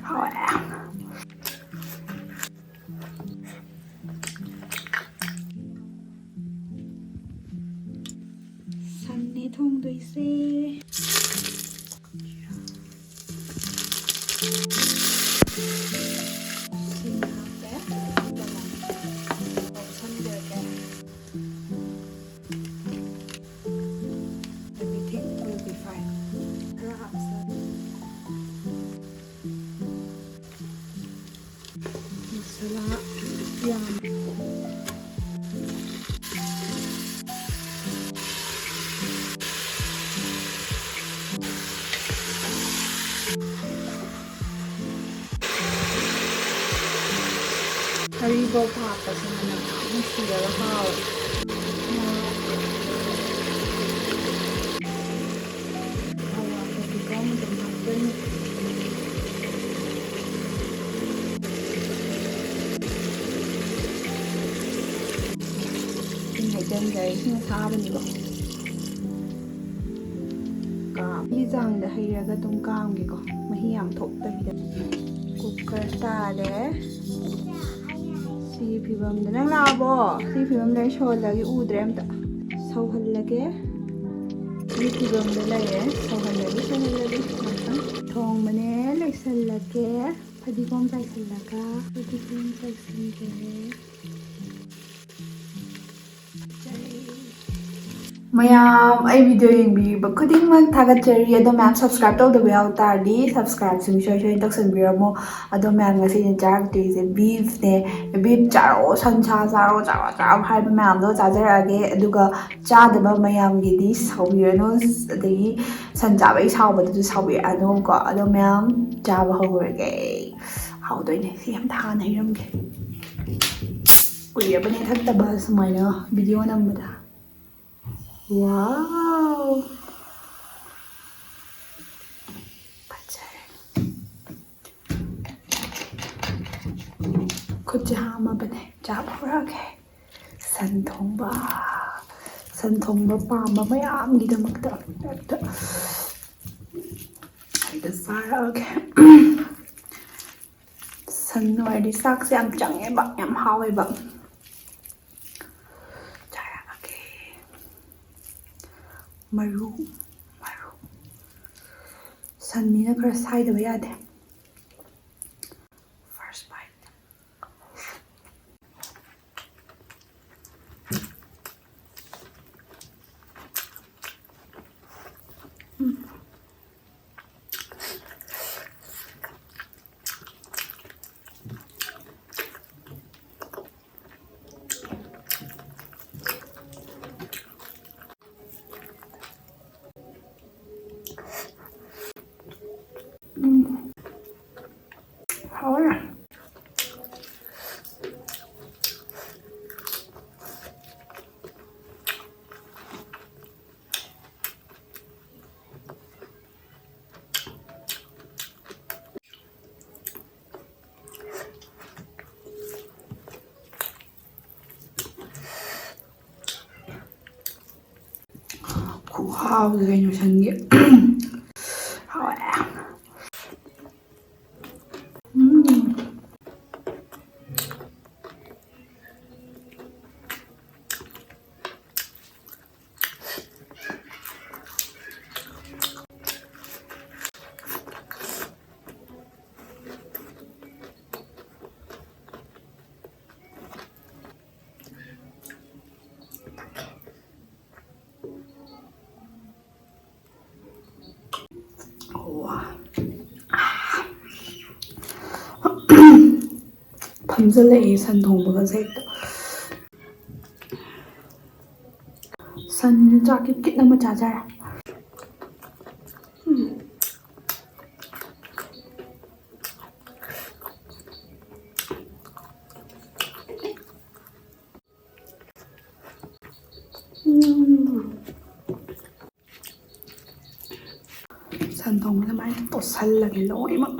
ꯍꯥꯎꯋꯦ. ꯁꯟꯅꯦ ꯊꯣꯡꯗꯣꯏꯁꯦ. Haribo hapasi na nagsisigara hawa. Hawa ko bigam dumagan. Tingnan guys, sinasabi niyo. Izang da hayraga tum kaamgi ko. Mahiyam thoktabida. Cooker tare. ꯁꯤꯒꯤ ꯐꯤꯕꯝꯗ ꯅꯪ ꯂꯥꯛꯑꯕꯣ? ꯁꯤꯒꯤ ꯐꯤꯕꯝꯗ ꯁꯧꯍꯜꯂꯒꯦ ꯎꯗ꯭ꯔꯦ ꯑꯝꯇ. ꯁꯧꯍꯜꯂꯒꯦ. ꯁꯤꯒꯤ ꯐꯤꯕꯝꯗ ꯂꯩꯔꯦ. ꯁꯧꯍꯜꯂꯒꯦ ꯉꯥꯛꯇꯪ. ꯊꯣꯡꯕꯅꯦ ꯂꯣꯏꯁꯜꯂꯒꯦ. ꯐꯗꯤꯒꯣꯝ ꯆꯥꯏꯁꯜꯂꯒ ꯐꯗꯤꯒꯣꯝ ꯆꯥꯏꯁꯟꯒꯦ. ꯃꯌꯥꯝ ꯑꯩ ꯚꯤꯗꯤꯑꯣ ꯌꯦꯡꯕꯤꯕ ꯈꯨꯗꯤꯡꯃꯛ ꯊꯥꯒꯠꯆꯔꯤ. ꯑꯗꯣ ꯃꯌꯥꯝ ꯁꯕꯁꯀ꯭ꯔꯥꯏꯕ ꯇꯧꯗꯕ ꯌꯥꯎ ꯇꯥꯔꯗꯤ ꯁꯕꯁꯀ꯭ꯔꯥꯏꯕꯁꯨ ꯁꯣꯏ ꯇꯧꯁꯟꯕꯤꯔꯝꯃꯣ. ꯑꯗꯣ ꯃꯌꯥꯝ ꯉꯁꯤꯅ ꯆꯥꯔꯛꯇꯣꯏꯁꯦ ꯕꯤꯐꯅꯦ. ꯕꯤꯐ ꯆꯥꯔꯣ, ꯁꯟꯁꯥ ꯆꯥꯔꯣ, ꯆꯥꯔꯣ ꯍꯥꯏꯕ ꯃꯌꯥꯝꯗꯣ ꯆꯥꯖꯔꯛꯑꯒꯦ. ꯑꯗꯨꯒ ꯆꯥꯗꯕ ꯃꯌꯥꯝꯒꯤꯗꯤ ꯁꯥꯎꯕꯤꯔꯅꯨ. ꯑꯗꯒꯤ ꯁꯟ ꯆꯥꯕꯒꯤ ꯁꯥꯎꯕꯗꯨꯁꯨ ꯁꯥꯎꯕꯤꯔꯛꯑꯅꯨꯀꯣ. ꯑꯗꯣ ꯃꯌꯥꯝ ꯆꯥꯕ ꯍꯧꯔꯒꯦ. ꯍꯥꯎꯗꯣꯏꯅꯦ. ꯁꯤ ꯌꯥꯝ ꯊꯥꯅ ꯍꯩꯔꯝꯒꯦ. ꯀꯨꯏꯔꯕꯅꯦ ꯊꯛꯇꯕ ꯁꯨꯃꯥꯏꯅ ꯚꯤꯗꯤꯑꯣ ꯅꯝꯕꯗ. ꯋꯥꯎ! ꯐꯖꯔꯦ. ꯈꯨꯠꯁꯦ ꯍꯥꯝꯃꯕꯅꯦ. ꯆꯥꯕ ꯍꯧꯔꯛꯑꯒꯦ. ꯁꯟ ꯊꯣꯡꯕ ꯄꯥꯝꯕ ꯃꯌꯥꯝꯒꯤꯗꯃꯛꯇ ꯍꯦꯛꯇ ꯆꯥꯔꯛꯑꯒꯦ. ꯁꯟ ꯑꯣꯏꯔꯗꯤ ꯆꯥꯛꯁꯦ ꯌꯥꯝ ꯆꯪꯉꯦꯕ, ꯌꯥꯝ ꯍꯥꯎꯋꯦꯕ. ꯆꯥꯔꯛꯑꯒꯦ. ꯃꯔꯨ ꯁꯟꯅꯤꯅ ꯈꯔ ꯁꯥꯏꯗꯕ ꯌꯥꯗꯦ. ꯐꯥꯔꯁ ꯕꯥꯏꯠ. Hauer. Hauer kayaknya sendiri. Hauer. ꯐꯝꯖꯜꯂꯛꯏ ꯁꯟ ꯊꯣꯡꯕꯒꯁꯦ ꯍꯦꯛꯇ. ꯁꯟꯅ ꯆꯥꯛꯀꯤ ꯀꯤꯠ ꯑꯃ ꯆꯥꯖꯔꯦ. ꯁꯟ ꯊꯣꯡꯕꯗ ꯃꯥꯏꯅ ꯇꯣꯠꯁꯜꯂꯒꯦ ꯂꯣꯏꯅꯃꯛ.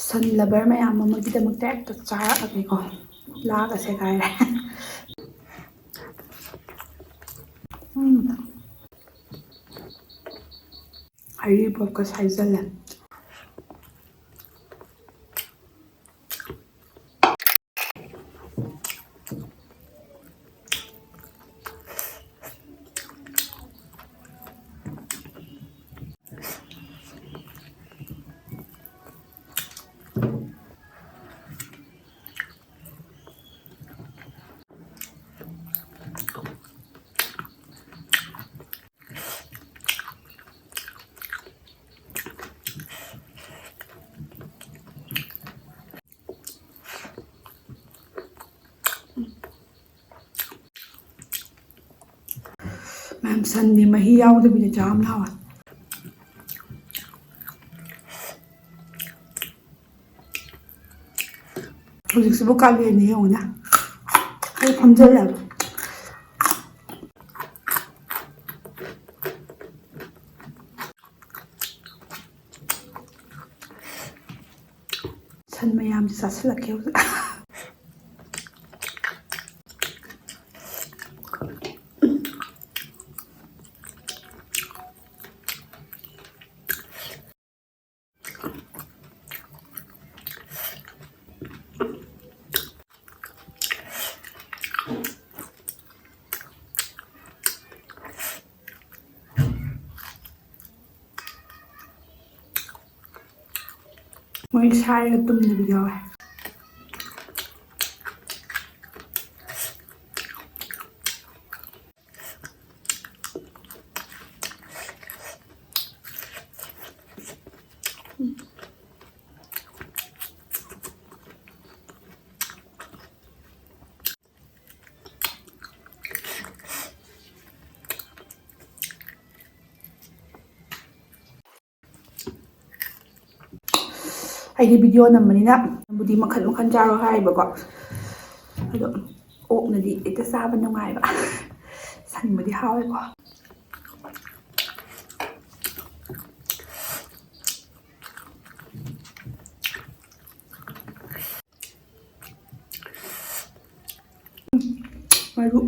ꯁꯟ ꯂꯚꯔ ꯃꯌꯥꯝ ꯑꯃꯒꯤꯗꯃꯛꯇ ꯍꯦꯛꯇ ꯆꯥꯔꯛꯑꯒꯦꯀꯣ. ꯂꯥꯛꯑꯒ ꯁꯦꯒꯥꯏꯔꯦ. ꯍꯩꯔꯤꯕꯣꯞꯀ ꯁꯥꯏꯖꯜꯂꯦ ꯃꯌꯥꯝ ꯁꯟꯗꯤ ꯃꯍꯤ ꯌꯥꯎꯗꯕꯤꯗ ꯆꯥꯕꯅ ꯍꯥꯎꯋꯦ ꯍꯧꯖꯤꯛꯁꯤꯕꯨ ꯀꯥꯂꯦꯟꯅꯤ ꯌꯦꯡꯉꯨꯅꯦ ꯑꯩ ꯐꯝꯖꯜꯂꯦꯕ ꯁꯟ ꯃꯌꯥꯝꯁꯦ ꯆꯥꯁꯤꯜꯂꯛꯀꯦ ꯍꯧꯖꯤꯛ ꯃꯣꯏ ꯁꯥꯏꯔꯒ ꯇꯨꯝꯗꯕꯤ ꯌꯥꯎꯋꯦ ꯑꯩꯗꯤ ꯚꯤꯗꯤꯑꯣ ꯅꯝꯕꯅꯤꯅ ꯕꯨꯗꯤ ꯃꯈꯟ ꯃꯈꯟ ꯆꯥꯔꯣ ꯍꯥꯏꯌꯦꯕꯀꯣ ꯑꯗꯣ ꯑꯣꯛꯅꯗꯤ ꯍꯦꯛꯇ ꯆꯥꯕ ꯅꯨꯡꯉꯥꯏꯕ ꯁꯟꯕꯨꯗꯤ ꯍꯥꯎꯋꯦꯀꯣ ꯃꯔꯨ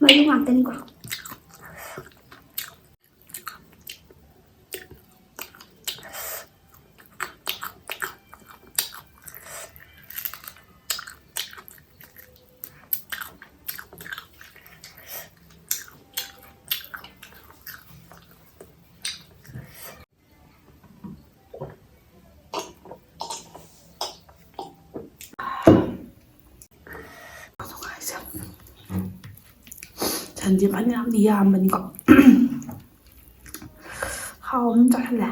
ꯃꯔꯨ ꯉꯥꯛꯇꯅꯤꯀꯣ ꯁꯟꯁꯦ ꯐꯅꯌꯥꯝꯗꯤ ꯌꯥꯝꯕꯅꯤꯀꯣ ꯍꯥꯎ ꯑꯗꯨꯝ ꯆꯥꯍꯜꯂꯦ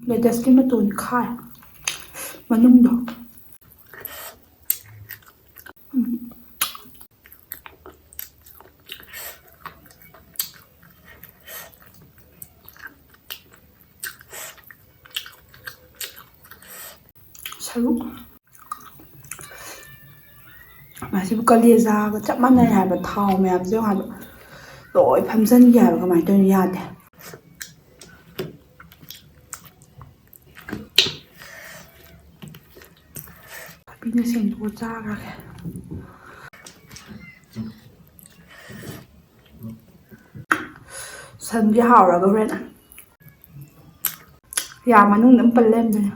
ꯂꯦꯇꯁꯀꯤ ꯃꯇꯣꯟ ꯈꯥꯏ ꯃꯅꯨꯡꯗꯣ ꯁꯔꯨꯛ ꯃꯁꯤꯕꯨ ꯀꯂꯦꯖꯥꯒ ꯆꯞ ꯃꯥꯟꯅꯩ ꯍꯥꯏꯕ ꯊꯥꯎ ꯃꯌꯥꯝꯁꯦ ꯍꯥꯏꯕ ꯂꯣꯏ ꯐꯝꯖꯤꯟꯒꯦ ꯍꯥꯏꯕ ꯀꯃꯥꯏꯅ ꯇꯧꯔꯤꯅꯣ ꯌꯥꯗꯦ ꯊꯕꯤꯅ ꯁꯦꯡꯗꯣꯛꯑ ꯆꯥꯈ꯭ꯔꯒꯦ ꯁꯟꯗꯤ ꯍꯥꯎꯔꯒ ꯍꯣꯔꯦꯟ ꯌꯥ ꯃꯅꯨꯡꯗ ꯑꯗꯨꯝ ꯄꯜ ꯂꯩꯔꯝꯗꯣꯏꯅꯦ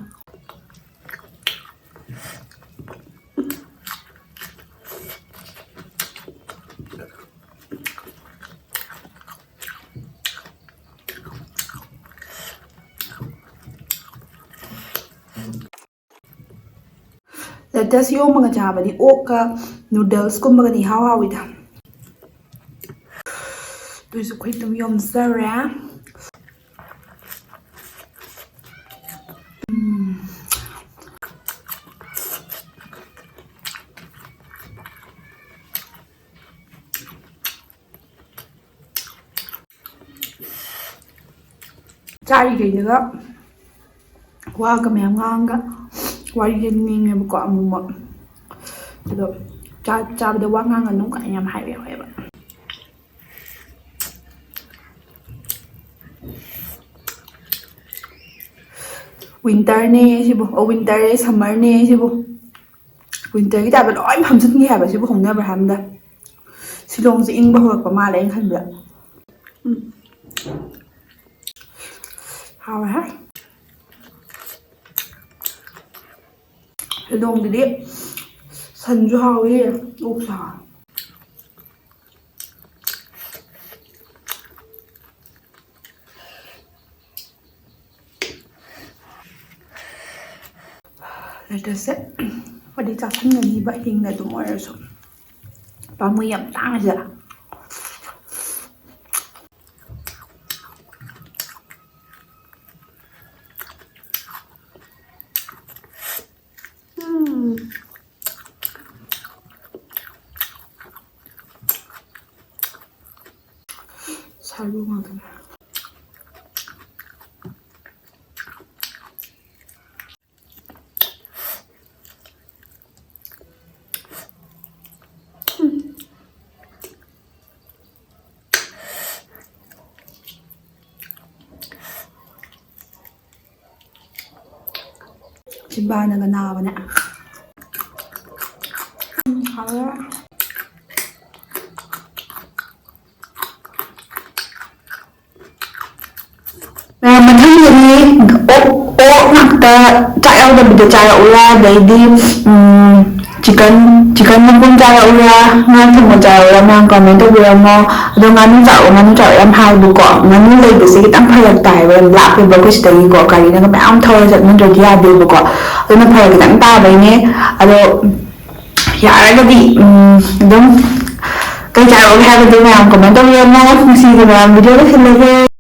ꯂꯦꯇꯁ ꯌꯣꯝꯃꯒ ꯆꯥꯕꯗꯤ ꯑꯣꯛꯀ ꯅꯨꯗꯜꯁꯀꯨꯝꯕꯒꯗꯤ ꯏꯍꯥꯎ ꯍꯥꯎꯋꯤꯗ ꯑꯗꯨꯏꯁꯨ ꯑꯩꯈꯣꯏ ꯑꯗꯨꯝ ꯌꯣꯝꯖꯔꯦ ꯆꯥꯔꯤꯈꯩꯗꯒ ꯋꯥꯒ ꯃꯌꯥꯝ ꯉꯥꯡꯒ ꯋꯥꯔꯤꯒ ꯅꯤꯡꯉꯦꯕꯀꯣ ꯑꯃꯨꯛꯃꯛ ꯑꯗꯣ ꯆꯥꯕꯗ ꯋꯥ ꯉꯥꯡꯒꯅꯨ ꯀꯥꯏꯅ ꯌꯥꯝ ꯍꯥꯏꯕ ꯌꯥꯎꯋꯦꯕ ꯋꯤꯟꯇꯔꯅꯦ ꯁꯤꯕꯨ ꯋꯤꯟꯇꯔ ꯁꯝꯃꯔꯅꯦ ꯁꯤꯕꯨ ꯋꯤꯟꯇꯔꯒꯤ ꯇꯥꯏꯞꯇ ꯂꯣꯏ ꯐꯝꯖꯤꯟꯈꯤ ꯍꯥꯏꯕ ꯁꯤꯕꯨ ꯍꯧꯅꯕ꯭ꯔꯥ ꯍꯥꯏꯕꯗ ꯁꯤꯂꯣꯡꯁꯦ ꯏꯪꯕ ꯍꯧꯔꯛꯄ ꯃꯥꯜꯂꯦ ꯑꯩꯅ ꯈꯟꯕꯗ ꯍꯥꯎꯋꯦ ꯍꯦ ꯁꯤꯂꯣꯡꯗꯗꯤ ꯁꯟꯁꯨ ꯍꯥꯎꯋꯤ ꯑꯣꯛꯁꯨ ꯍꯥꯎꯋꯤ ꯂꯦꯇꯁꯁꯦ ꯍꯥꯏꯗꯤ ꯆꯥꯁꯟꯒꯅꯤꯕ ꯍꯤꯡꯅ ꯑꯗꯨꯝ ꯑꯣꯏꯔꯁꯨ ꯄꯥꯝꯃꯨꯏ ꯌꯥꯝ ꯇꯥꯡꯉꯁꯤꯗ ꯁꯥꯔꯨ ꯉꯥꯛꯇꯅꯦ ꯆꯤꯝꯕꯥꯟꯅꯒ ꯅꯥꯕꯅꯦ ꯍꯥꯎꯋꯦ ꯃꯊꯪꯗꯗꯤ ꯑꯣꯛ ꯉꯥꯛꯇ ꯆꯥꯛ ꯌꯥꯎꯗꯕꯤꯗ ꯆꯥꯔꯛꯎꯔꯥ ꯑꯗꯩꯗꯤ ꯆꯤꯀꯟ ꯃꯄꯨꯝ ꯆꯥꯔꯛꯎꯔꯥ ꯉꯥ ꯊꯣꯡꯕ ꯆꯥꯔꯛꯎꯔꯥ ꯃꯌꯥꯝ ꯀꯃꯦꯟ ꯇꯧꯕꯤꯔꯝꯃꯣ ꯑꯗꯣ ꯉꯥꯅꯨ ꯆꯥꯔꯛꯑꯣ ꯌꯥꯝ ꯍꯥꯏꯕꯀꯣ ꯉꯥꯅꯨ ꯂꯩꯕꯁꯦ ꯈꯤꯇꯪ ꯐꯔꯛ ꯇꯥꯏꯕ ꯌꯥꯝ ꯂꯥꯞꯄꯦꯕ ꯑꯩꯈꯣꯏ ꯁꯤꯗꯒꯤꯀꯣ ꯒꯥꯔꯤꯅꯒ ꯃꯌꯥꯝ ꯊꯧꯔ ꯆꯠꯅꯗ꯭ꯔꯗꯤ ꯌꯥꯗꯦꯕꯀꯣ ꯑꯗꯨꯅ ꯐꯔꯛ ꯈꯤꯇꯪ ꯇꯥꯕꯩꯅꯦ ꯑꯗꯣ ꯌꯥꯔꯒꯗꯤ ꯑꯗꯨꯝ ꯀꯩ ꯆꯥꯔꯛꯎꯒꯦ ꯍꯥꯏꯕꯗꯣ ꯃꯌꯥꯝ ꯀꯃꯦꯟ ꯇꯧꯕꯤꯔꯝꯃꯣ ꯉꯁꯤꯒꯤ ꯃꯌꯥꯝ ꯚꯤꯗꯤꯑꯣ ꯂꯣꯏꯁꯤꯜꯂꯁꯦ